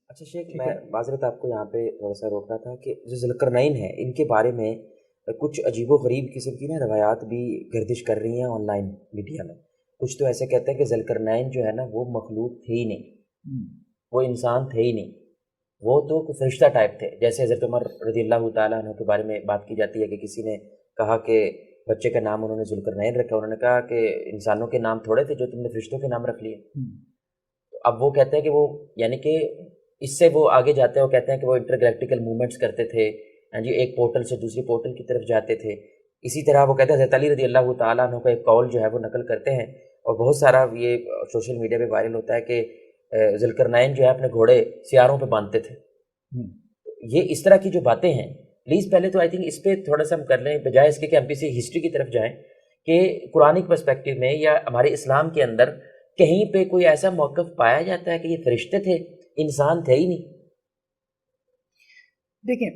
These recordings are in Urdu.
اچھا شیخ، میں معذرت آپ کو یہاں پہ تھوڑا سا روک رہا تھا کہ جو ذوالقرنین ہیں ان کے بارے میں کچھ عجیب و غریب قسم کی نا روایات بھی گردش کر رہی ہیں آن لائن میڈیا میں. کچھ تو ایسے کہتے ہیں کہ ذوالقرنین جو ہے نا وہ مخلوق تھے ہی نہیں، وہ انسان تھے ہی نہیں، وہ تو کوئی فرشتہ ٹائپ تھے. جیسے حضرت عمر رضی اللہ تعالیٰ عنہ کے بارے میں بات کی جاتی ہے کہ کسی نے کہا کہ بچے کا نام انہوں نے ذوالقرنین رکھا، انہوں نے کہا کہ انسانوں کے نام تھوڑے تھے جو تم نے فرشتوں کے نام رکھ لیے. اب وہ کہتے ہیں کہ وہ یعنی کہ اس سے وہ آگے جاتے ہیں، وہ کہتے ہیں کہ وہ انٹر گلیکٹیکل موومنٹس کرتے تھے، ہاں جی، ایک پورٹل سے دوسری پورٹل کی طرف جاتے تھے. اسی طرح وہ کہتے ہیں حضرت علی رضی اللہ تعالیٰ عنہ کا ایک قول جو ہے وہ نقل کرتے ہیں، اور بہت سارا یہ سوشل میڈیا پہ وائرل ہوتا ہے کہ ذوالقرنین جو ہے اپنے گھوڑے سیاروں پہ باندھتے تھے. یہ اس طرح کی جو باتیں ہیں، پلیز پہلے تو آئی تھنک اس پہ تھوڑا سا ہم کر لیں، بجائے اس کے کہ ہم کسی ہسٹری کی طرف جائیں کہ قرآنک پرسپیکٹیو میں یا ہمارے اسلام کے اندر کہیں پہ کوئی ایسا موقف پایا جاتا ہے کہ یہ فرشتے تھے، انسان تھے ہی نہیں. دیکھیں،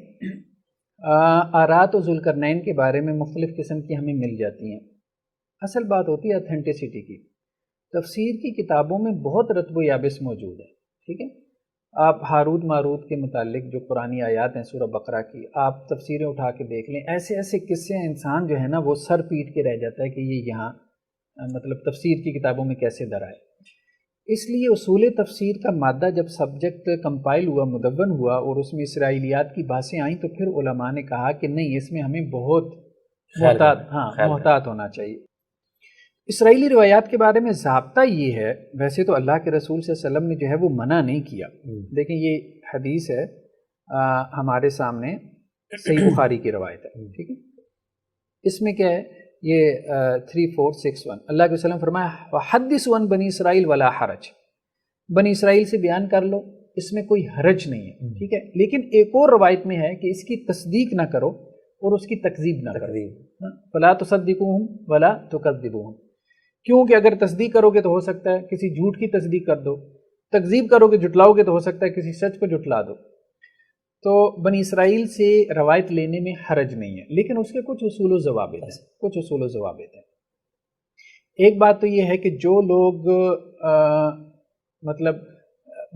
آرات و ذوالقرنین کے بارے میں مختلف قسم کی ہمیں مل جاتی ہیں. اصل بات ہوتی ہے اتھینٹسٹی کی. تفسیر کی کتابوں میں بہت رتب و یابس موجود ہے، ٹھیک ہے. آپ ہاروت ماروت کے متعلق جو قرآنی آیات ہیں سورہ بقرہ کی، آپ تفسیریں اٹھا کے دیکھ لیں، ایسے ایسے قصے انسان جو ہے نا وہ سر پیٹ کے رہ جاتا ہے کہ یہ یہاں مطلب تفسیر کی کتابوں میں کیسے درآئے. اس لیے اصول تفسیر کا مادہ جب سبجیکٹ کمپائل ہوا، مدون ہوا، اور اس میں اسرائیلیات کی باتیں آئیں تو پھر علماء نے کہا کہ نہیں، اس میں ہمیں بہت محتاط ہونا چاہیے. اسرائیلی روایات کے بارے میں ضابطہ یہ ہے، ویسے تو اللہ کے رسول صلی اللہ علیہ وسلم نے جو ہے وہ منع نہیں کیا. دیکھیں یہ حدیث ہے ہمارے سامنے، صحیح بخاری کی روایت ہے، ٹھیک ہے. اس میں کیا ہے، یہ 3461 اللہ کے وسلم فرمایا وحدثوا عن بنی اسرائیل ولا حرج، بنی اسرائیل سے بیان کر لو، اس میں کوئی حرج نہیں ہے، ٹھیک ہے. لیکن ایک اور روایت میں ہے کہ اس کی تصدیق نہ کرو اور اس کی تکذیب نہ کرو. فلا تصدقوہم ولا تکذبوہم، کیونکہ اگر تصدیق کرو گے تو ہو سکتا ہے کسی جھوٹ کی تصدیق کر دو، تکذیب کرو گے جھٹلاؤ گے تو ہو سکتا ہے کسی سچ کو جھٹلا دو. تو بنی اسرائیل سے روایت لینے میں حرج نہیں ہے، لیکن اس کے کچھ اصول و ضوابط ہیں. ایک بات تو یہ ہے کہ جو لوگ مطلب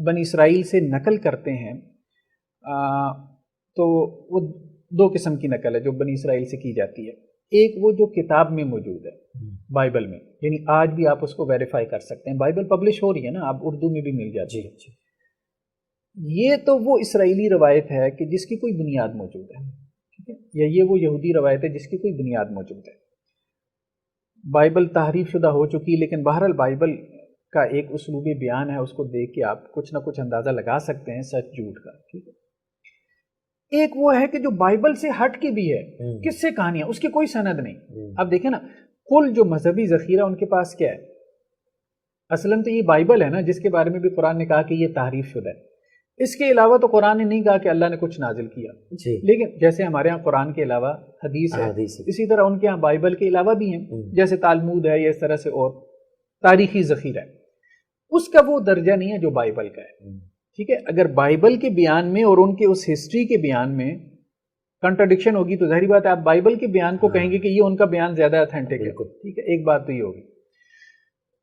بنی اسرائیل سے نقل کرتے ہیں تو وہ دو قسم کی نقل ہے جو بنی اسرائیل سے کی جاتی ہے. ایک وہ جو کتاب میں موجود ہے بائبل میں، یعنی آج بھی آپ اس کو ویریفائی کر سکتے ہیں، بائبل پبلش ہو رہی ہے نا، آپ اردو میں بھی مل جاتی ہے. یہ تو وہ اسرائیلی روایت ہے کہ جس کی کوئی بنیاد موجود ہے، ٹھیک ہے، یا یہ وہ یہودی روایت ہے جس کی کوئی بنیاد موجود ہے. بائبل تحریف شدہ ہو چکی، لیکن بہرحال بائبل کا ایک اسلوب بیان ہے، اس کو دیکھ کے آپ کچھ نہ کچھ اندازہ لگا سکتے ہیں سچ جھوٹ کا، ٹھیک ہے. ایک وہ ہے کہ جو بائبل سے ہٹ کے بھی ہے، کس سے کہانیاں، اس کی کوئی سند نہیں. اب دیکھیں نا، کل جو مذہبی ذخیرہ ان کے پاس کیا ہے، اصلاً تو یہ بائبل ہے نا جس کے بارے میں بھی قرآن نے کہا کہ یہ تحریف شدہ ہے. اس کے علاوہ تو قرآن نے نہیں کہا کہ اللہ نے کچھ نازل کیا، لیکن جیسے ہمارے ہاں قرآن کے علاوہ حدیث ہے، اسی طرح ان کے ہاں بائبل کے علاوہ بھی ہیں، جیسے تالمود ہے، یا اس طرح سے اور تاریخی ذخیرہ ہے. اس کا وہ درجہ نہیں ہے جو بائبل کا ہے، ٹھیک ہے. اگر بائبل کے بیان میں اور ان کے اس ہسٹری کے بیان میں کنٹراڈکشن ہوگی تو ظاہری بات ہے آپ بائبل کے بیان کو کہیں گے کہ یہ ان کا بیان زیادہ اتھینٹک ہے، ٹھیک ہے. ایک بات تو یہ ہوگی.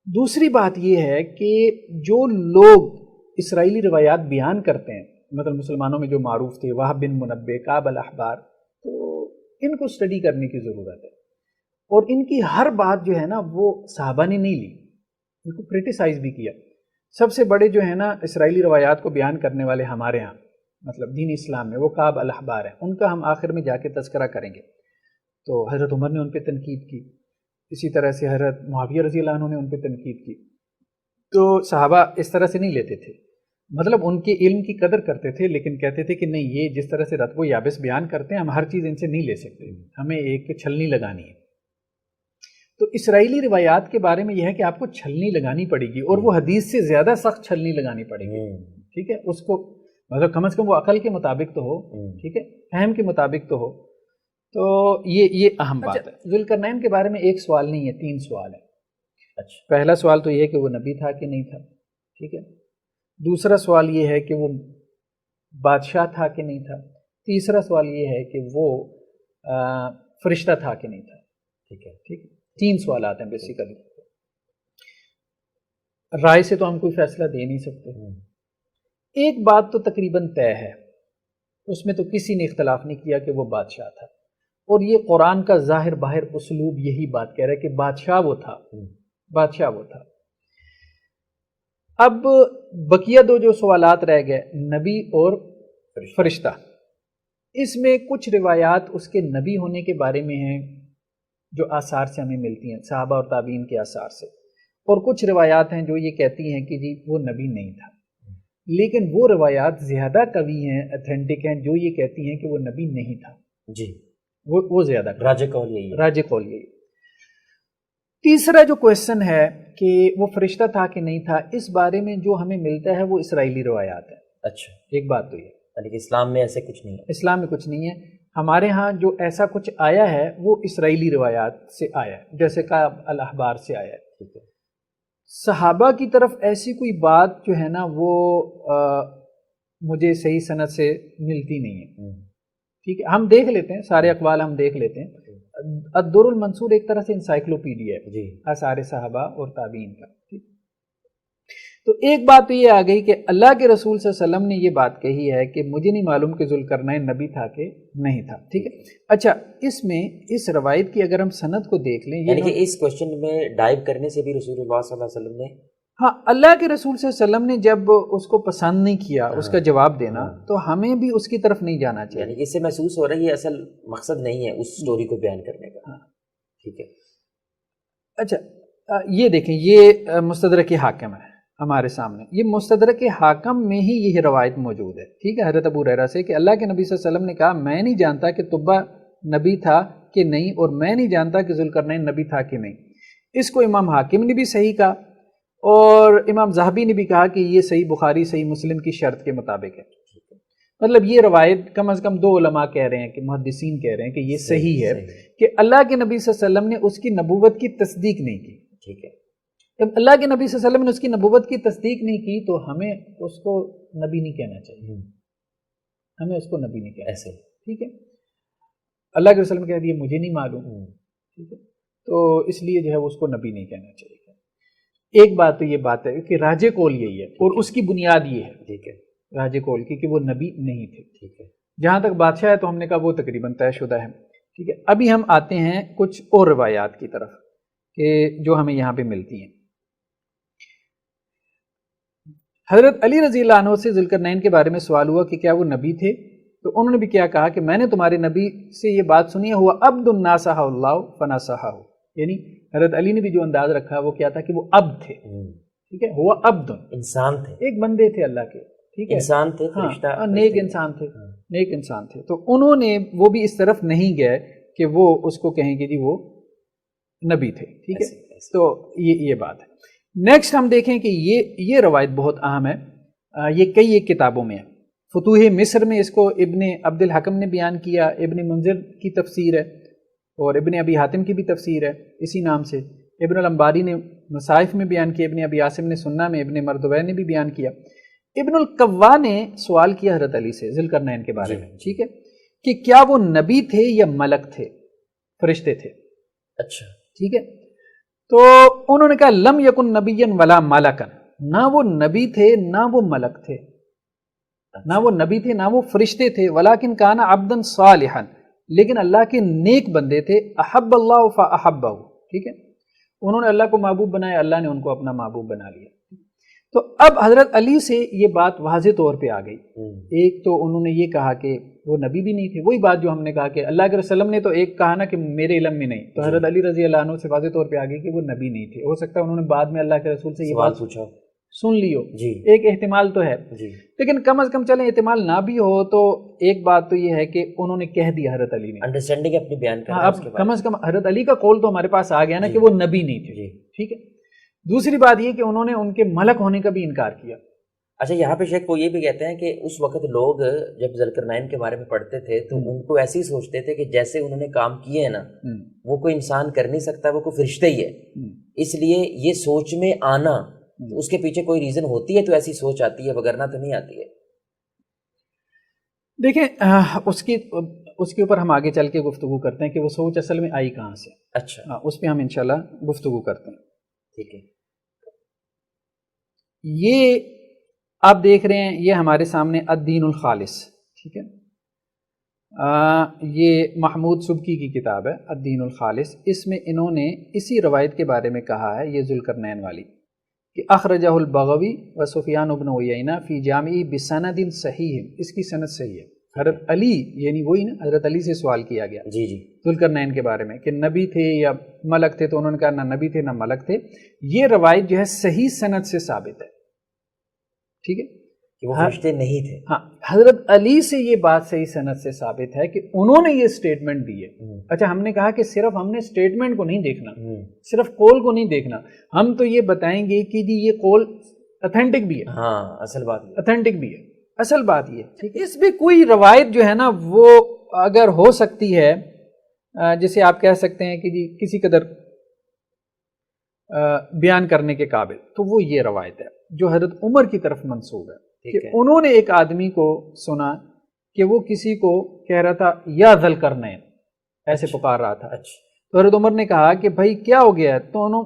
دوسری بات یہ ہے کہ جو لوگ اسرائیلی روایات بیان کرتے ہیں، مطلب مسلمانوں میں جو معروف تھے، وہب بن منبع، کعب الاحبار، تو ان کو اسٹڈی کرنے کی ضرورت ہے. اور ان کی ہر بات جو ہے نا وہ صحابہ نے نہیں لی، ان کو کرٹیسائز بھی کیا. سب سے بڑے جو ہے نا اسرائیلی روایات کو بیان کرنے والے ہمارے ہاں مطلب دین اسلام میں، وہ کعب الاحبار ہیں. ان کا ہم آخر میں جا کے تذکرہ کریں گے. تو حضرت عمر نے ان پہ تنقید کی، اسی طرح سے حضرت معاویہ رضی اللہ عنہ نے ان پہ تنقید کی. تو صحابہ اس طرح سے نہیں لیتے تھے، مطلب ان کے علم کی قدر کرتے تھے، لیکن کہتے تھے کہ نہیں، یہ جس طرح سے رتب و یابس بیان کرتے ہیں ہم ہر چیز ان سے نہیں لے سکتے، ہمیں ایک چھلنی لگانی ہے. تو اسرائیلی روایات کے بارے میں یہ ہے کہ آپ کو چھلنی لگانی پڑے گی، اور وہ حدیث سے زیادہ سخت چھلنی لگانی پڑے گی، ٹھیک ہے. اس کو مطلب کم از کم وہ عقل کے مطابق تو ہو، ٹھیک ہے، فہم کے مطابق تو ہو. تو یہ اہم بات ہے. ذوالقرنین کے بارے میں ایک سوال نہیں ہے، 3 سوال ہے. پہلا سوال تو یہ ہے کہ وہ نبی تھا کہ نہیں تھا، ٹھیک ہے. دوسرا سوال یہ ہے کہ وہ بادشاہ تھا کہ نہیں تھا. تیسرا سوال یہ ہے کہ وہ فرشتہ تھا کہ نہیں تھا، ٹھیک ہے. ٹھیک ہے، 3 سوالات ہیں بیسیکلی. رائے سے تو ہم کوئی فیصلہ دے نہیں سکتے، ایک بات تو تقریباً طے ہے، اس میں تو کسی نے اختلاف نہیں کیا کہ وہ بادشاہ تھا، اور یہ قرآن کا ظاہر باہر اسلوب یہی بات کہہ رہا ہے کہ بادشاہ وہ تھا، بادشاہ وہ تھا۔ اب بقیہ دو جو سوالات رہ گئے، نبی اور فرشتہ، اس میں کچھ روایات اس کے نبی ہونے کے بارے میں ہیں جو آثار سے ہمیں ملتی ہیں، صحابہ اور تابعین کے آثار سے، اور کچھ روایات ہیں جو یہ کہتی ہیں کہ جی وہ نبی نہیں تھا، لیکن وہ روایات زیادہ قوی ہیں، اتھینٹک ہیں، جو یہ کہتی ہیں کہ وہ نبی نہیں تھا، جی وہ زیادہ راج قول یہی ہے۔ راج قول یہی۔ تیسرا جو کویشچن ہے کہ وہ فرشتہ تھا کہ نہیں تھا، اس بارے میں جو ہمیں ملتا ہے وہ اسرائیلی روایات ہیں۔ اچھا، ایک بات تو یہ یعنی کہ اسلام میں ایسے کچھ نہیں ہے؟ اسلام میں کچھ نہیں ہے، ہمارے ہاں جو ایسا کچھ آیا ہے وہ اسرائیلی روایات سے آیا ہے، جیسے کہ الاحبار سے آیا ہے۔ ٹھیک ہے، صحابہ کی طرف ایسی کوئی بات جو ہے نا وہ مجھے صحیح سند سے ملتی نہیں ہے۔ ٹھیک ہے، ہم دیکھ لیتے ہیں سارے اقوال، ہم دیکھ لیتے ہیں۔ الدر المنصور ایک طرح سے انسائکلوپیڈیا ہے جی، آثار صحابہ اور تابعین کا۔ ٹھیک، تو ایک بات تو یہ آ گئی کہ اللہ کے رسول صلی اللہ علیہ وسلم نے یہ بات کہی ہے کہ مجھے نہیں معلوم کہ ذوالقرنین نبی تھا کہ نہیں تھا۔ ٹھیک ہے، اچھا اس میں اس روایت کی اگر ہم سند کو دیکھ لیں، یعنی کہ اس کوشچن میں ڈائیو کرنے سے بھی رسول اللہ صلی اللہ علیہ وسلم نے، ہاں اللہ کے رسول صلی اللہ علیہ وسلم نے جب اس کو پسند نہیں کیا اس کا جواب دینا، تو ہمیں بھی اس کی طرف نہیں جانا چاہیے۔ یعنی کہ اس سے محسوس ہو رہا ہے یہ اصل مقصد نہیں ہے اس سٹوری کو بیان کرنے کا۔ ٹھیک ہے، اچھا یہ دیکھیں، یہ مستدرک حاکم ہے ہمارے سامنے، یہ مستدرک حاکم میں ہی یہ روایت موجود ہے۔ ٹھیک ہے، حضرت ابو ہریرہ سے کہ اللہ کے نبی صلی اللہ علیہ وسلم نے کہا میں نہیں جانتا کہ تبا نبی تھا کہ نہیں، اور میں نہیں جانتا کہ ذوالقرنین نبی تھا کہ نہیں۔ اس کو امام حاکم نے بھی صحیح کہا، اور امام ذہبی نے بھی کہا کہ یہ صحیح بخاری صحیح مسلم کی شرط کے مطابق ہے۔ مطلب یہ روایت کم از کم دو علماء کہہ رہے ہیں کہ محدثین کہہ رہے ہیں کہ یہ صحیح ہے کہ اللہ کے نبی صلی اللہ علیہ وسلم نے اس کی نبوت کی تصدیق نہیں کی۔ ٹھیک ہے، جب اللہ کے نبی صلی اللہ علیہ وسلم نے اس کی نبوت کی تصدیق نہیں کی تو ہمیں اس کو نبی نہیں کہنا چاہیے، ہمیں اس کو نبی نہیں کہنا ایسے۔ ٹھیک ہے، اللہ کے رسول نے کہہ دیا مجھے نہیں معلوم، ٹھیک ہے، تو اس لیے جو ہے اس کو نبی نہیں کہنا چاہیے۔ ایک بات تو یہ بات ہے کہ راج قول یہی ہے، اور اس کی بنیاد یہ ہے، ٹھیک ہے، راج قول کی، کہ وہ نبی نہیں تھے۔ ٹھیک ہے، جہاں تک بادشاہ ہے تو ہم نے کہا وہ تقریباً طے شدہ ہے۔ ٹھیک ہے، ابھی ہم آتے ہیں کچھ اور روایات کی طرف کہ جو ہمیں یہاں پہ ملتی ہیں۔ حضرت علی رضی اللہ عنہ سے ذوالقرنین کے بارے میں سوال ہوا کہ کیا وہ نبی تھے، تو انہوں نے بھی کیا کہا کہ میں نے تمہارے نبی سے یہ بات سنی ہے، ہوا عبد ناصحہ اللہ فناصحہ، یعنی حضرت علی نے بھی جو انداز رکھا وہ کیا تھا کہ وہ عبد تھے۔ ٹھیک ہے، ہوا عبد، انسان تھے، ایک بندے تھے اللہ کے، ٹھیک ہے، انسان تھے، ہاں فرشتہ، نیک انسان تھے، نیک انسان تھے، تو انہوں نے وہ بھی اس طرف نہیں گئے کہ وہ اس کو کہیں کہ جی وہ نبی تھے۔ ٹھیک ہے، تو یہ بات ہے۔ نیکسٹ ہم دیکھیں کہ یہ روایت بہت اہم ہے، یہ کئی ایک کتابوں میں ہے۔ فتوح مصر میں اس کو ابن عبد الحکم نے بیان کیا، ابن منذر کی تفسیر ہے، اور ابن ابی حاتم کی بھی تفسیر ہے اسی نام سے، ابن الانباری نے مصائف میں بیان کیا، ابن ابی عاصم نے سنہ میں، ابن مردوی نے بھی بیان کیا۔ ابن القوا نے سوال کیا حضرت علی سے ذوالقرنین کے بارے میں، ٹھیک ہے، کہ کیا وہ نبی تھے یا ملک تھے، فرشتے تھے؟ اچھا، ٹھیک ہے، تو انہوں نے کہا لم یکن نبیا ولا ملکن، نہ وہ نبی تھے نہ وہ ملک تھے، نہ وہ نبی تھے نہ وہ فرشتے تھے، ولیکن کان عبدا صالحا، لیکن اللہ کے نیک بندے تھے، احب اللہ فاحبہ، ٹھیک ہے، انہوں نے اللہ کو محبوب بنایا، اللہ نے ان کو اپنا محبوب بنا لیا۔ تو اب حضرت علی سے یہ بات واضح طور پہ آ گئی، ایک تو انہوں نے یہ کہا کہ وہ نبی بھی نہیں تھے، وہی بات جو ہم نے کہا کہ اللہ کے رسول نے تو ایک کہا نا کہ میرے علم میں نہیں، تو حضرت علی رضی اللہ عنہ سے واضح طور پہ آ گئی کہ وہ نبی نہیں تھے۔ ہو سکتا ہے انہوں نے بعد میں اللہ کے رسول سے یہ بات پوچھا، سن لیو، جی، ایک احتمال تو ہے، جی، لیکن کم از کم چلیں احتمال نہ بھی ہو تو ایک بات تو یہ ہے کہ انہوں نے کہہ دیا حضرت علی نے، انڈرسٹینڈنگ اپنی بیان کر ہاں، رہے ہیں اب اس کے کم بعد۔ از کم حضرت علی کا قول تو ہمارے پاس آ گیا نا کہ وہ نبی نہیں تھے، جی، ٹھیک ہے۔ دوسری بات یہ کہ انہوں نے ان کے ملک ہونے کا بھی انکار کیا۔ اچھا، یہاں پہ شیخ وہ یہ بھی کہتے ہیں کہ اس وقت لوگ جب ذوالقرنین کے بارے میں پڑھتے تھے تو ان کو ایسے ہی سوچتے تھے کہ جیسے انہوں نے کام کیے ہیں نا وہ کوئی انسان کر نہیں سکتا، وہ کوئی فرشتہ ہی ہے، اس لیے یہ سوچ میں آنا اس کے پیچھے کوئی ریزن ہوتی ہے تو ایسی سوچ آتی ہے، وگرنہ تو نہیں آتی ہے۔ دیکھیں اس کے اوپر ہم آگے چل کے گفتگو کرتے ہیں کہ وہ سوچ اصل میں آئی کہاں سے، اچھا، اس پہ ہم انشاءاللہ گفتگو کرتے ہیں۔ ٹھیک ہے، یہ آپ دیکھ رہے ہیں یہ ہمارے سامنے الدین الخالص، ٹھیک ہے، یہ محمود سبکی کی کتاب ہے الدین الخالص. اس میں انہوں نے اسی روایت کے بارے میں کہا ہے، یہ ذوالقرنین والی، کہ اخرجہ البغوی و سفیان بن عیینہ فی جامعی بسند صحیح، اس کی سند صحیح ہے. حضرت علی، یعنی وہی نا، حضرت علی سے سوال کیا گیا جی جی ذوالقرنین کے بارے میں کہ نبی تھے یا ملک تھے، تو انہوں نے کہا نہ نبی تھے نہ ملک تھے. یہ روایت جو ہے صحیح سند سے ثابت ہے، ٹھیک ہے، کہ وہ فرشتے نہیں تھے. ہاں، حضرت علی سے یہ بات صحیح سند سے ثابت ہے کہ انہوں نے یہ سٹیٹمنٹ دی ہے. اچھا، ہم نے کہا کہ صرف ہم نے سٹیٹمنٹ کو نہیں دیکھنا، صرف قول کو نہیں دیکھنا، ہم تو یہ بتائیں گے کہ جی یہ قول اتھینٹک بھی ہے. ہاں، اصل بات اتھینٹک بھی ہے، اصل بات یہ ٹھیک ہے. اس میں کوئی روایت جو ہے نا وہ اگر ہو سکتی ہے، جسے آپ کہہ سکتے ہیں کہ جی کسی قدر بیان کرنے کے قابل، تو وہ یہ روایت ہے جو حضرت عمر کی طرف منسوب ہے کہ انہوں نے ایک آدمی کو سنا کہ وہ کسی کو کہہ رہا تھا یا ذوالقرنین، ایسے پکار رہا تھا. تو حضرت عمر نے کہا کہ بھائی کیا ہو گیا،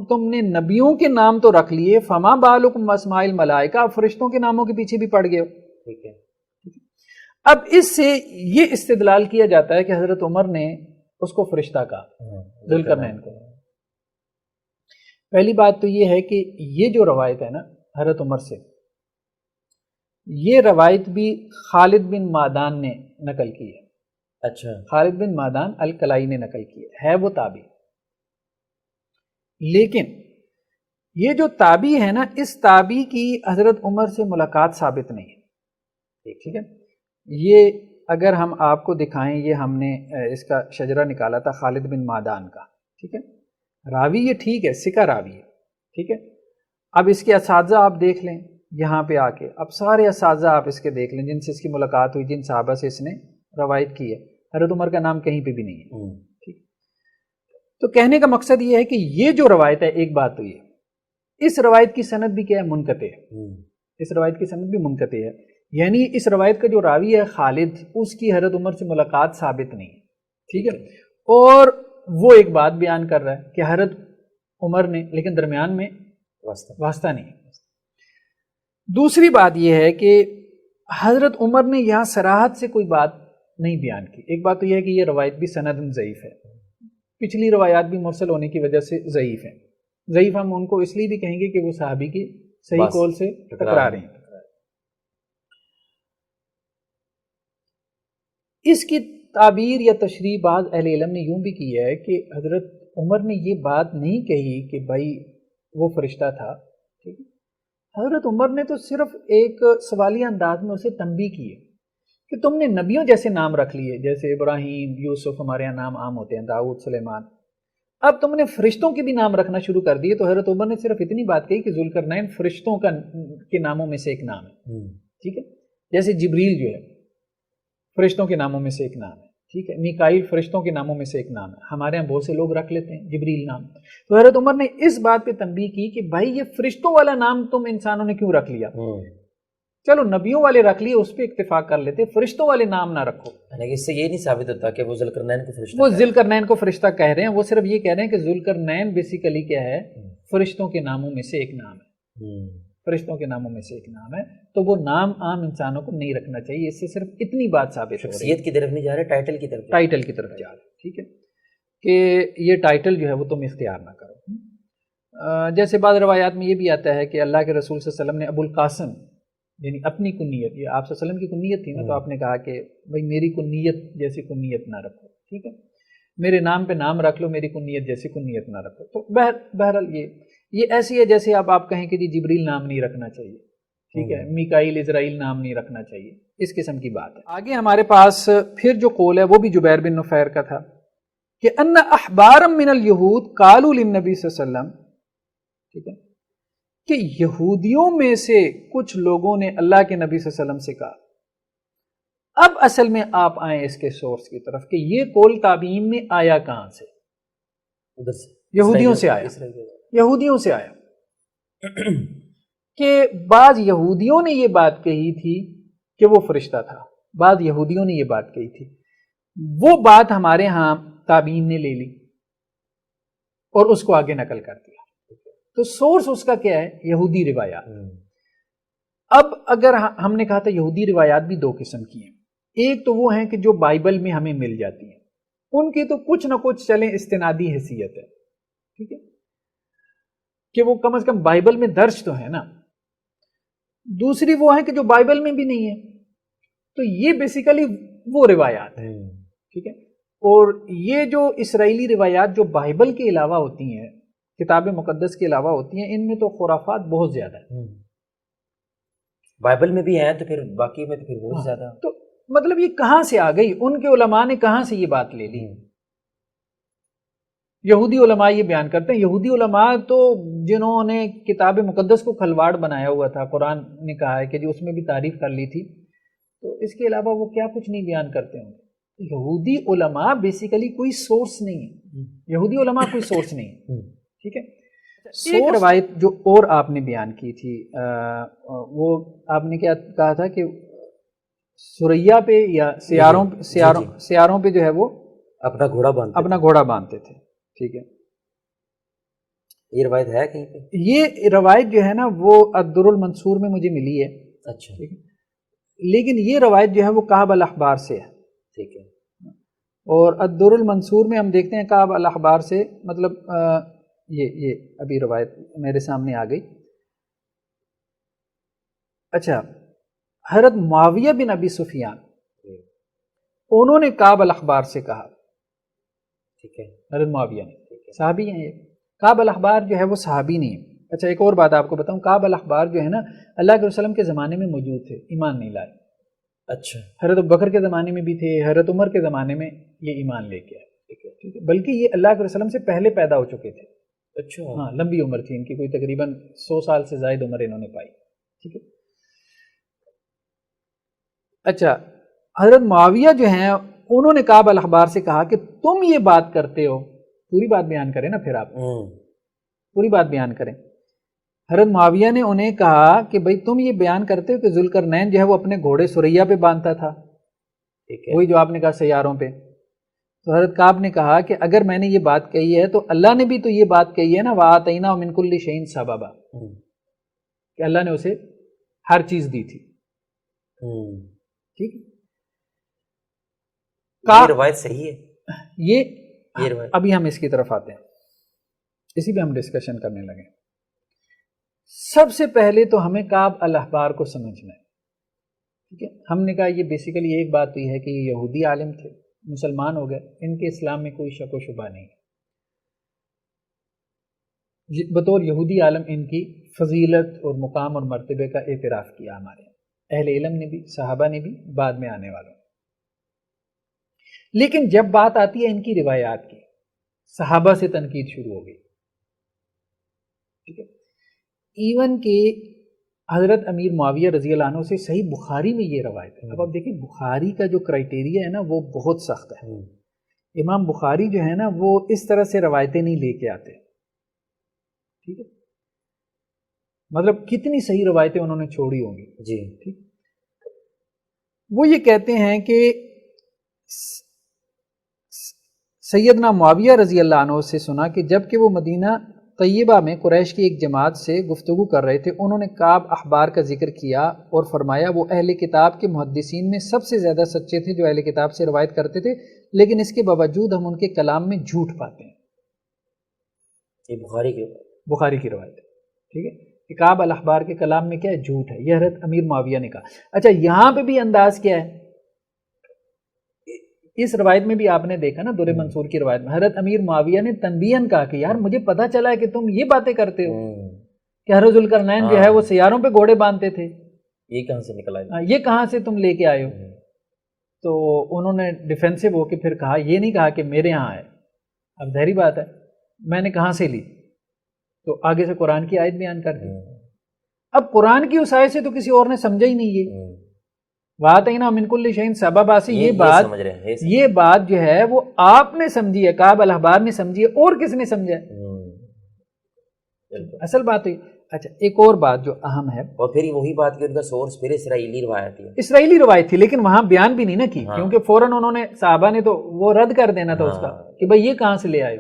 تم نے نبیوں کے نام تو رکھ لیے، فما بالکم اسماء الملائکہ، فرشتوں کے ناموں کے پیچھے بھی پڑ گئے ہو. ٹھیک ہے. اب اس سے یہ استدلال کیا جاتا ہے کہ حضرت عمر نے اس کو فرشتہ کہا، ذوالقرنین کو. پہلی بات تو یہ ہے کہ یہ جو روایت ہے نا حضرت عمر سے، یہ روایت بھی خالد بن معدان نے نقل کی ہے. اچھا، خالد بن معدان الکلائی نے نقل کی ہے وہ تابعی. لیکن یہ جو تابعی ہے نا، اس تابعی کی حضرت عمر سے ملاقات ثابت نہیں ہے. ٹھیک ہے، یہ اگر ہم آپ کو دکھائیں، یہ ہم نے اس کا شجرہ نکالا تھا خالد بن معدان کا. ٹھیک ہے، راوی یہ ٹھیک ہے، ثقہ راوی ہے. ٹھیک ہے، اب اس کے اساتذہ آپ دیکھ لیں یہاں پہ آ کے، اب سارے اساتذہ آپ اس کے دیکھ لیں جن سے اس کی ملاقات ہوئی، جن صحابہ سے اس نے روایت کی ہے، حضرت عمر کا نام کہیں پہ بھی نہیں ہے. ٹھیک، تو کہنے کا مقصد یہ ہے کہ یہ جو روایت ہے، ایک بات تو یہ، اس روایت کی سند بھی کیا ہے، منقطع ہے. اس روایت کی سند بھی منقطع ہے، یعنی اس روایت کا جو راوی ہے خالد، اس کی حضرت عمر سے ملاقات ثابت نہیں ہے. ٹھیک ہے، اور وہ ایک بات بیان کر رہا ہے کہ حضرت عمر نے، لیکن درمیان میں واسطہ نہیں. دوسری بات یہ ہے کہ حضرت عمر نے یہاں صراحت سے کوئی بات نہیں بیان کی. ایک بات تو یہ ہے کہ یہ روایت بھی سند ضعیف ہے، پچھلی روایات بھی مرسل ہونے کی وجہ سے ضعیف ہیں. ضعیف ہم ان کو اس لیے بھی کہیں گے کہ وہ صحابی کی صحیح قول سے ٹکرا رہے ہیں. اس کی تعبیر یا تشریح بعض اہل علم نے یوں بھی کی ہے کہ حضرت عمر نے یہ بات نہیں کہی کہ بھائی وہ فرشتہ تھا. ٹھیک ہے، حضرت عمر نے تو صرف ایک سوالیہ انداز میں اسے تنبیہ کی ہے کہ تم نے نبیوں جیسے نام رکھ لیے، جیسے ابراہیم، یوسف، ہمارے یہاں نام عام ہوتے ہیں، داؤد، سلیمان، اب تم نے فرشتوں کے بھی نام رکھنا شروع کر دیے. تو حضرت عمر نے صرف اتنی بات کہی کہ ذوالقرنین فرشتوں کے ناموں میں سے ایک نام ہے. ٹھیک ہے، جیسے جبریل جو ہے فرشتوں کے ناموں میں سے ایک نام ہے. ٹھیک ہے، میکائیل فرشتوں کے ناموں میں سے ایک نام ہے. ہمارے ہاں بہت سے لوگ رکھ لیتے ہیں جبریل نام. تو حضرت عمر نے اس بات پہ تنبیہ کی کہ بھائی یہ فرشتوں والا نام تم انسانوں نے کیوں رکھ لیا؟ چلو نبیوں والے رکھ لیے، اس پہ اتفاق کر لیتے، فرشتوں والے نام نہ رکھو. اس سے یہ نہیں ثابت ہوتا کہ وہ ذوالقرنین کو فرشتہ، وہ ذوالقرنین کو فرشتہ کہہ رہے ہیں، وہ صرف یہ کہہ رہے ہیں کہ ذوالقرنین بیسیکلی کیا ہے، فرشتوں کے ناموں میں سے ایک نام ہے. فرشتوں کے ناموں میں سے ایک نام ہے، تو وہ نام عام انسانوں کو نہیں رکھنا چاہیے. اس سے صرف اتنی بات ثابت ہو رہی ہے، شخصیت کی طرف نہیں جا رہے، ٹائٹل کی طرف، ٹائٹل کی طرف جا رہے. ٹھیک ہے، کہ یہ ٹائٹل جو ہے وہ تم اختیار نہ کرو. جیسے بعض روایات میں یہ بھی آتا ہے کہ اللہ کے رسول صلی اللہ علیہ وسلم نے ابو القاسم، یعنی اپنی کنیت، یہ آپ صلی اللہ علیہ وسلم کی کنیت تھی نا، تو آپ نے کہا کہ بھائی میری کنیت جیسی کنیت نہ رکھو. ٹھیک ہے، میرے نام پہ نام رکھ لو، میری کنیت جیسی کنیت نہ رکھو. تو بہرحال یہ ایسی ہے جیسے آپ کہیں کہ جی جبریل نام نہیں رکھنا چاہیے. ٹھیک ہے، میکائیل، اسرائیل نام نہیں رکھنا چاہیے، اس قسم کی بات ہے. آگے ہمارے پاس پھر جو قول ہے وہ بھی جبیر بن نفیر کا تھا کہ ان احبارا من الیہود قالوا للنبی صلی اللہ علیہ وسلم، ٹھیک ہے، کہ یہودیوں میں سے کچھ لوگوں نے اللہ کے نبی صلی اللہ علیہ وسلم سے کہا. اب اصل میں آپ آئیں اس کے سورس کی طرف کہ یہ قول تابعین میں آیا کہاں سے؟ ادھر سے، یہودیوں سے آیا. یہودیوں سے آیا کہ بعض یہودیوں نے یہ بات کہی تھی کہ وہ فرشتہ تھا. بعض یہودیوں نے یہ بات کہی تھی، وہ بات ہمارے ہاں تابعین نے لے لی اور اس کو آگے نقل کر دیا. تو سورس اس کا کیا ہے؟ یہودی روایات. اب اگر ہم نے کہا تھا یہودی روایات بھی دو قسم کی ہیں. ایک تو وہ ہیں کہ جو بائبل میں ہمیں مل جاتی ہیں، ان کی تو کچھ نہ کچھ چلیں استنادی حیثیت ہے، ٹھیک ہے، کہ وہ کم از کم بائبل میں درج تو ہے نا. دوسری وہ ہیں کہ جو بائبل میں بھی نہیں ہے. تو یہ بیسیکلی وہ روایات ہیں، ٹھیک ہے. اور یہ جو اسرائیلی روایات جو بائبل کے علاوہ ہوتی ہیں، کتاب مقدس کے علاوہ ہوتی ہیں، ان میں تو خرافات بہت زیادہ ہیں. بائبل میں بھی ہیں تو پھر باقی میں تو پھر بہت زیادہ. تو مطلب یہ کہاں سے آ گئی؟ ان کے علماء نے کہاں سے یہ بات لے لی؟ یہودی علماء یہ بیان کرتے ہیں. یہودی علماء تو جنہوں نے کتاب مقدس کو کھلواڑ بنایا ہوا تھا، قرآن نے کہا ہے کہ جو اس میں بھی تعریف کر لی تھی، تو اس کے علاوہ وہ کیا کچھ نہیں بیان کرتے ہوں. یہودی علماء بیسیکلی کوئی سورس نہیں ہے. یہودی علماء کوئی سورس نہیں ہے، ٹھیک ہے. ایک روایت جو اور آپ نے بیان کی تھی، وہ آپ نے کیا کہا تھا کہ سریا پہ یا سیاروں پہ جو ہے وہ اپنا گھوڑا باندھتے تھے، ٹھیک ہے. یہ روایت ہے کہیں پہ؟ یہ روایت جو ہے نا وہ الدر المنصور میں مجھے ملی ہے. اچھا، ٹھیک ہے. لیکن یہ روایت جو ہے وہ کعب الاحبار سے ہے، ٹھیک ہے. اور الدر المنصور میں ہم دیکھتے ہیں کعب الاحبار سے، مطلب یہ ابھی روایت میرے سامنے آ گئی. اچھا، حضرت معاویہ بن ابی سفیان انہوں نے کعب الاحبار سے کہا، ٹھیک ہے. حضرت معاویہ نے، صحابی ہیں یہ. کعب الاحبار جو ہے وہ صحابی نہیں ہے. اچھا، ایک اور بات آپ کو بتاؤں، کعب الاحبار جو ہے نا اللہ کے وسلم کے زمانے میں موجود تھے، ایمان نہیں لائے. اچھا، حضرت ابوبکر کے زمانے میں بھی تھے، حضرت عمر کے زمانے میں یہ ایمان لے کے آئے، ٹھیک ہے. بلکہ یہ اللہ کے وسلم سے پہلے پیدا ہو چکے تھے. اچھا، ہاں، لمبی عمر تھی ان کی، کوئی تقریباً 100 سال سے زائد عمر انہوں نے پائی، ٹھیک ہے. اچھا، حضرت معاویہ جو ہیں انہوں نے کعب الاحبار سے کہا کہ تم یہ بات کرتے ہو، پوری بات بیان کریں نا، پھر آپ پوری بات بیان کریں. حضرت معاویہ نے انہیں کہا کہ بھئی تم یہ بیان کرتے ہو کہ ذوالقرنین جو ہے وہ اپنے گھوڑے سریا پہ باندھتا تھا، وہی جو آپ نے کہا سیاروں پہ. تو حضرت کعب نے کہا کہ اگر میں نے یہ بات کہی ہے تو اللہ نے بھی تو یہ بات کہی ہے نا، وَآتَيْنَا مِن كُلِّ شَيْءٍ سَبَبًا، کہ اللہ نے اسے ہر چیز دی تھی، ٹھیک. یہ روایت صحیح ہے. یہ روایت ابھی ہم اس کی طرف آتے ہیں، اسی پہ ہم ڈسکشن کرنے لگے. سب سے پہلے تو ہمیں کعب الاحبار کو سمجھنا ہے، ٹھیک ہے. ہم نے کہا یہ بیسیکلی ایک بات تو یہ ہے کہ یہ یہودی عالم تھے، مسلمان ہو گئے، ان کے اسلام میں کوئی شک و شبہ نہیں. بطور یہودی عالم ان کی فضیلت اور مقام اور مرتبے کا اعتراف کیا ہمارے اہل علم نے بھی، صحابہ نے بھی، بعد میں آنے والوں. لیکن جب بات آتی ہے ان کی روایات کی، صحابہ سے تنقید شروع ہو گئی، ٹھیک ہے. ایون کہ حضرت امیر معاویہ رضی اللہ عنہ سے صحیح بخاری میں یہ روایت ہے. اب آپ دیکھیں بخاری کا جو کرائٹیریا ہے نا وہ بہت سخت ہے. امام بخاری جو ہے نا وہ اس طرح سے روایتیں نہیں لے کے آتے، ٹھیک ہے. مطلب کتنی صحیح روایتیں انہوں نے چھوڑی ہوں گی. جی، ٹھیک. وہ یہ کہتے ہیں کہ سیدنا معاویہ رضی اللہ عنہ سے سنا کہ جب کہ وہ مدینہ طیبہ میں قریش کی ایک جماعت سے گفتگو کر رہے تھے، انہوں نے کعب احبار کا ذکر کیا اور فرمایا وہ اہل کتاب کے محدثین میں سب سے زیادہ سچے تھے جو اہل کتاب سے روایت کرتے تھے، لیکن اس کے باوجود ہم ان کے کلام میں جھوٹ پاتے ہیں. یہ بخاری کی روایت ہے، ٹھیک ہے. کہ کعب الاحبار کے کلام میں کیا ہے؟ جھوٹ ہے. یہ حضرت امیر معاویہ نے کہا. اچھا، یہاں پہ بھی انداز کیا ہے؟ اس روایت میں بھی آپ نے دیکھا نا، در منصور کی روایت میں حضرت امیر معاویہ نے تنبیہن کہا کہ یار مجھے پتا چلا ہے کہ تم یہ باتیں کرتے ہو کہ حضرت ذوالقرنین جو ہے وہ سیاروں پہ گھوڑے باندھتے تھے، یہ کہاں سے نکلا ہے؟ یہ کہاں سے تم لے کے آئے ہو؟ تو انہوں نے ڈیفینسو ہو کے پھر کہا، یہ نہیں کہا کہ میرے ہاں ہے. اب ظاہری بات ہے میں نے کہاں سے لی، تو آگے سے قرآن کی آیت بیان کر دی. اب قرآن کی اس آیت سے تو کسی اور نے سمجھا ہی نہیں. یہ وَآتَيْنَا مِن كُلِّ شَيْءٍ سَبَبًا سے یہ بات جو ہے وہ آپ نے سمجھی ہے، کعب الاحبار نے سمجھی ہے، اور کس نے سمجھا ہے؟ اصل بات ہے. اچھا، ایک اور بات جو اہم ہے، اور پھر وہی بات کہ ان کا سورس پھر اسرائیلی روایت ہے. اسرائیلی روایت تھی، لیکن وہاں بیان بھی نہیں نا کی، کیونکہ فوراً انہوں نے صحابہ نے تو وہ رد کر دینا تھا اس کا کہ بھائی یہ کہاں سے لے آئے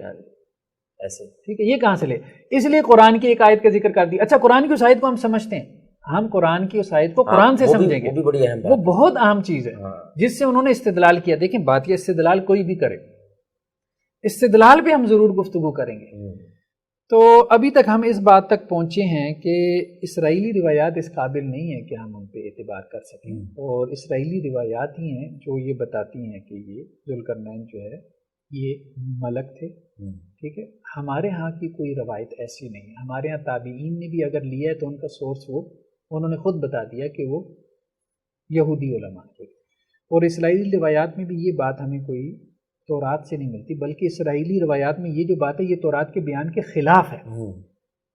ایسے، ٹھیک ہے، یہ کہاں سے لے. اس لیے قرآن کی ایک آیت کا ذکر کر دی. اچھا، قرآن کی اس آیت کو ہم سمجھتے ہیں ہم قرآن کی اس آیت کو قرآن سے سمجھیں گے، وہ بھی بڑی اہم وہ بات بہت اہم چیز ہے جس سے انہوں نے استدلال کیا. دیکھیں بات یہ استدلال کوئی بھی کرے، استدلال پہ ہم ضرور گفتگو کریں گے. تو ابھی تک ہم اس بات تک پہنچے ہیں کہ اسرائیلی روایات اس قابل نہیں ہیں کہ ہم ان پہ اعتبار کر سکیں، اور اسرائیلی روایات ہی ہیں جو یہ بتاتی ہیں کہ یہ ذوالقرنین جو ہے یہ ملک تھے. ٹھیک ہے، ہمارے ہاں کی کوئی روایت ایسی نہیں ہے. ہمارے ہاں تابعین نے بھی اگر لیا ہے تو ان کا سورس وہ انہوں نے خود بتا دیا کہ وہ یہودی علماء تھے. اور اسرائیلی روایات میں بھی یہ بات ہمیں کوئی تورات سے نہیں ملتی، بلکہ اسرائیلی روایات میں یہ جو بات ہے یہ تورات کے بیان کے خلاف ہے.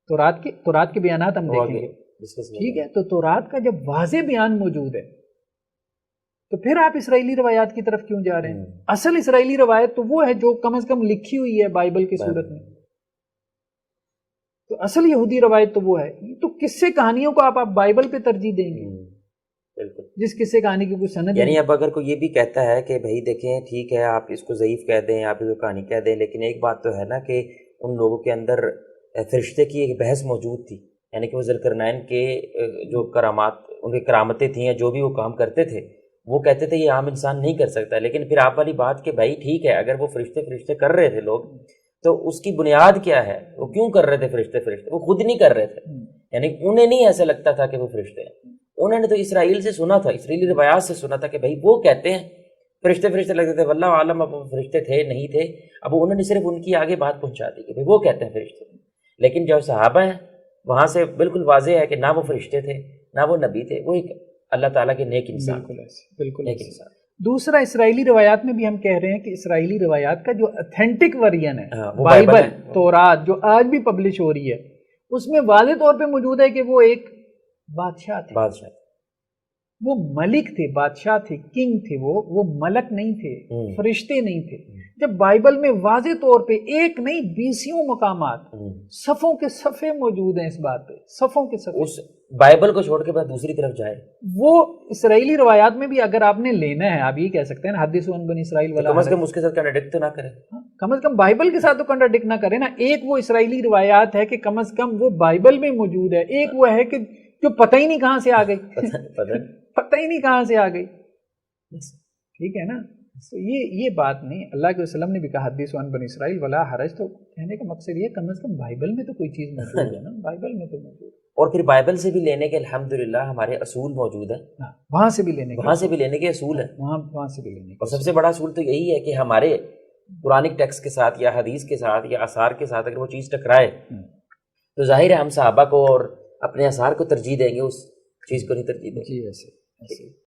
تورات کے بیانات ہم دیکھیں گے. ٹھیک ہے، تو تورات کا جب واضح بیان موجود ہے تو پھر آپ اسرائیلی روایات کی طرف کیوں جا رہے ہیں؟ اصل اسرائیلی روایت تو وہ ہے جو کم از کم لکھی ہوئی ہے بائبل کی صورت میں. تو اصل یہودی روایت تو وہ ہے. تو قصے کہانیوں کو آپ بائبل پہ ترجیح دیں گے؟ جس قصے کہانی کی کوئی سند، یعنی اب اگر کوئی یہ بھی کہتا ہے کہ بھائی دیکھیں ٹھیک ہے آپ اس کو ضعیف کہہ دیں، آپ اس کو کہانی کہہ دیں، لیکن ایک بات تو ہے نا کہ ان لوگوں کے اندر فرشتے کی ایک بحث موجود تھی، یعنی کہ وہ ذوالقرنین کے جو کرامات، ان کی کرامتیں تھیں یا جو بھی وہ کام کرتے تھے وہ کہتے تھے یہ عام انسان نہیں کر سکتا. لیکن پھر آپ والی بات کہ بھائی ٹھیک ہے اگر وہ فرشتے کر رہے تھے لوگ تو اس کی بنیاد کیا ہے، وہ کیوں کر رہے تھے فرشتے وہ خود نہیں کر رہے تھے. یعنی انہیں نہیں ایسا لگتا تھا کہ وہ فرشتے ہیں، انہوں نے تو اسرائیل سے سنا تھا، اسرائیلی روایات سے سنا تھا کہ بھائی وہ کہتے ہیں فرشتے لگتے تھے. واللہ عالم اب وہ فرشتے تھے نہیں تھے، اب انہوں نے صرف ان کی آگے بات پہنچا دی کہ بھائی وہ کہتے ہیں فرشتے. لیکن جو صحابہ ہیں وہاں سے بالکل واضح ہے کہ نہ وہ فرشتے تھے نہ وہ نبی تھے، وہ ایک اللہ تعالیٰ کے نیک انسان. بالکل نیک انسان. دوسرا اسرائیلی روایات میں بھی ہم کہہ رہے ہیں کہ اسرائیلی روایات کا جو اتھینٹک ورژن ہے بائبل تورات جو آج بھی پبلش ہو رہی ہے اس میں واضح طور پہ موجود ہے کہ وہ ایک بادشاہ تھے، وہ ملک تھے، بادشاہ تھے، کنگ تھے. وہ ملک نہیں تھے، فرشتے نہیں تھے. جب بائبل میں واضح طور پہ ایک نہیں 20 مقامات صفوں کے صفحے موجود ہیں اس بات پہ، صفوں کے صفحے، اس بائبل کو چھوڑ کے بعد دوسری طرف جائے. وہ اسرائیلی روایات میں بھی اگر آپ نے لینا ہے، آپ یہ کہہ سکتے ہیں نا حدیث عن بنی اسرائیل والا، کم از کم اس کے ساتھ کنٹراڈکٹ تو نہ کرے، کم از کم بائبل کے ساتھ تو کنٹراڈکٹ نہ کرے نا. ایک وہ اسرائیلی روایات ہے کہ کم از کم وہ بائبل میں موجود ہے، ایک وہ ہے کہ جو پتہ ہی نہیں کہاں سے آ گئی، پتہ ہی نہیں کہاں سے آ گئی. ٹھیک ہے نا. تو یہ بات نہیں. اللہ کے وسلم نے بھی کہا حدیث عن بنی اسرائیل ولا حرج، تو کہنے کا مقصد یہ کم از کم بائبل میں تو کوئی چیز موجود ہے نا، بائبل میں تو موجود. اور پھر بائبل سے بھی لینے کے الحمدللہ ہمارے اصول موجود ہیں، وہاں سے بھی لینے کے اصول ہیں، وہاں سے بھی لینے کے. اور سب سے بڑا اصول تو یہی ہے کہ ہمارے قرآنک ٹیکسٹ کے ساتھ یا حدیث کے ساتھ یا آثار کے ساتھ اگر وہ چیز ٹکرائے تو ظاہر ہے ہم صحابہ کو اور اپنے آثار کو ترجیح دیں گے، اس چیز کو نہیں ترجیح دیں گے. جی ایسے